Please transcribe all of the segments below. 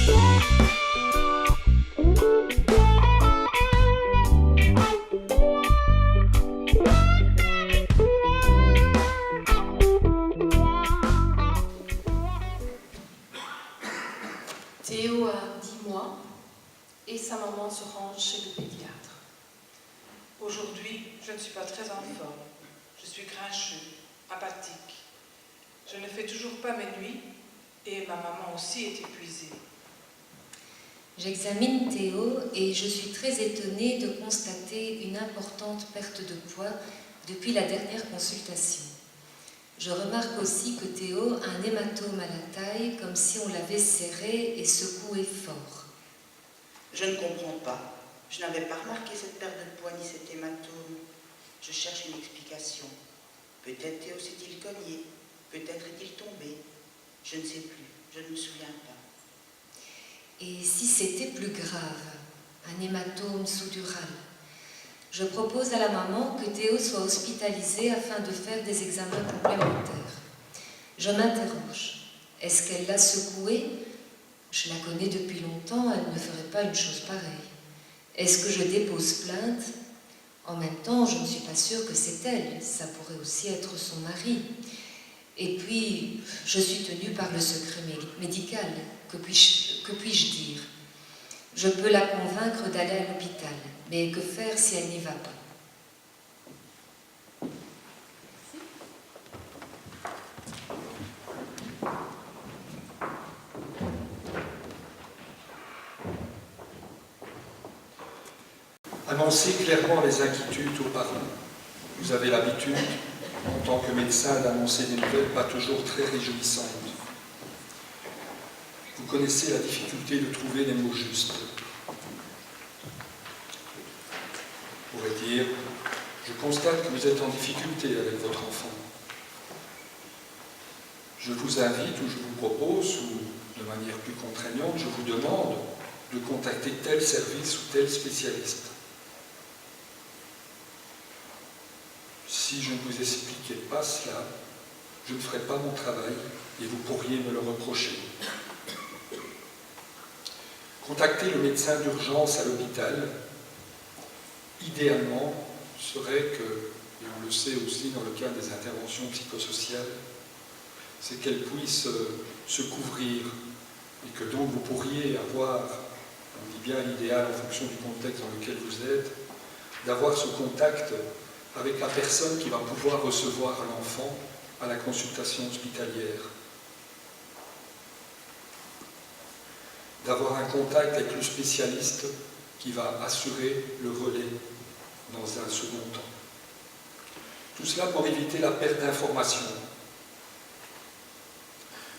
Théo a 10 mois et sa maman se rend chez le pédiatre. Aujourd'hui, je ne suis pas très en forme. Je suis grincheux, apathique. Je ne fais toujours pas mes nuits et ma maman aussi est épuisée. J'examine Théo et je suis très étonnée de constater une importante perte de poids depuis la dernière consultation. Je remarque aussi que Théo a un hématome à la taille, comme si on l'avait serré et secoué fort. Je ne comprends pas. Je n'avais pas remarqué cette perte de poids ni cet hématome. Je cherche une explication. Peut-être Théo s'est-il cogné, peut-être est-il tombé. Je ne sais plus, je ne me souviens pas. Et si c'était plus grave, un hématome sous-dural? Je propose à la maman que Théo soit hospitalisé afin de faire des examens complémentaires. Je m'interroge. Est-ce qu'elle l'a secoué? Je la connais depuis longtemps, elle ne ferait pas une chose pareille. Est-ce que je dépose plainte? En même temps, je ne suis pas sûre que c'est elle, ça pourrait aussi être son mari. Et puis, je suis tenue par le secret médical, que puis-je dire? Je peux la convaincre d'aller à l'hôpital, mais que faire si elle n'y va pas? Annoncez clairement les inquiétudes aux parents. Vous avez l'habitude, en tant que médecin, d'annoncer des nouvelles pas toujours très réjouissantes. Vous connaissez la difficulté de trouver les mots justes. Vous pourrez dire, je constate que vous êtes en difficulté avec votre enfant. Je vous invite ou je vous propose, ou de manière plus contraignante, je vous demande de contacter tel service ou tel spécialiste. Si je ne vous expliquais pas cela, je ne ferais pas mon travail et vous pourriez me le reprocher. Contacter le médecin d'urgence à l'hôpital, idéalement, serait que, et on le sait aussi dans le cas des interventions psychosociales, c'est qu'elles puissent se couvrir et que donc vous pourriez avoir, on dit bien l'idéal en fonction du contexte dans lequel vous êtes, d'avoir ce contact avec la personne qui va pouvoir recevoir l'enfant à la consultation hospitalière. D'avoir un contact avec le spécialiste qui va assurer le relais dans un second temps. Tout cela pour éviter la perte d'informations.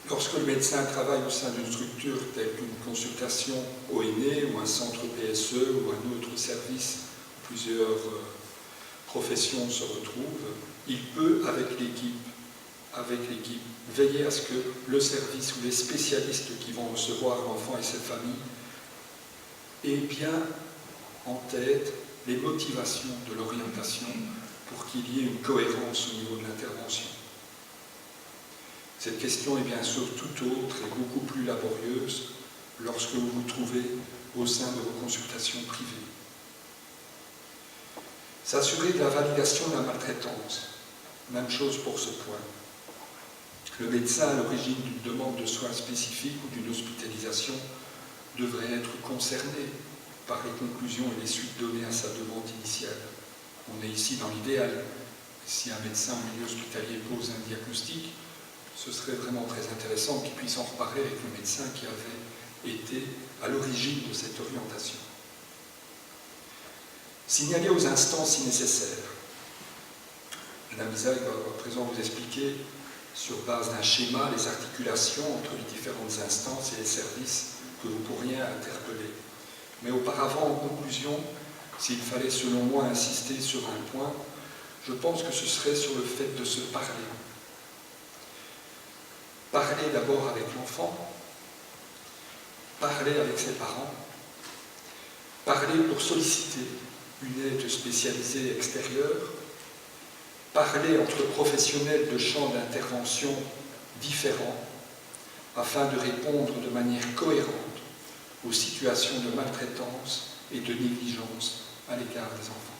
Lorsque le médecin travaille au sein d'une structure telle qu'une consultation ONE ou un centre PSE ou un autre service où plusieurs professions se retrouvent, il peut, avec l'équipe, veiller à ce que le service ou les spécialistes qui vont recevoir l'enfant et cette famille aient bien en tête les motivations de l'orientation pour qu'il y ait une cohérence au niveau de l'intervention. Cette question est bien sûr tout autre et beaucoup plus laborieuse lorsque vous vous trouvez au sein de vos consultations privées. S'assurer de la validation de la maltraitance, même chose pour ce point. Le médecin à l'origine d'une demande de soins spécifiques ou d'une hospitalisation devrait être concerné par les conclusions et les suites données à sa demande initiale. On est ici dans l'idéal. Si un médecin en milieu hospitalier pose un diagnostic, ce serait vraiment très intéressant qu'il puisse en reparler avec le médecin qui avait été à l'origine de cette orientation. Signaler aux instances si nécessaire. Madame Isaac va à présent vous expliquer, sur base d'un schéma, les articulations entre les différentes instances et les services que vous pourriez interpeller. Mais auparavant, en conclusion, s'il fallait selon moi insister sur un point, je pense que ce serait sur le fait de se parler. Parler d'abord avec l'enfant, parler avec ses parents, parler pour solliciter une aide spécialisée extérieure, parler entre professionnels de champs d'intervention différents afin de répondre de manière cohérente aux situations de maltraitance et de négligence à l'égard des enfants.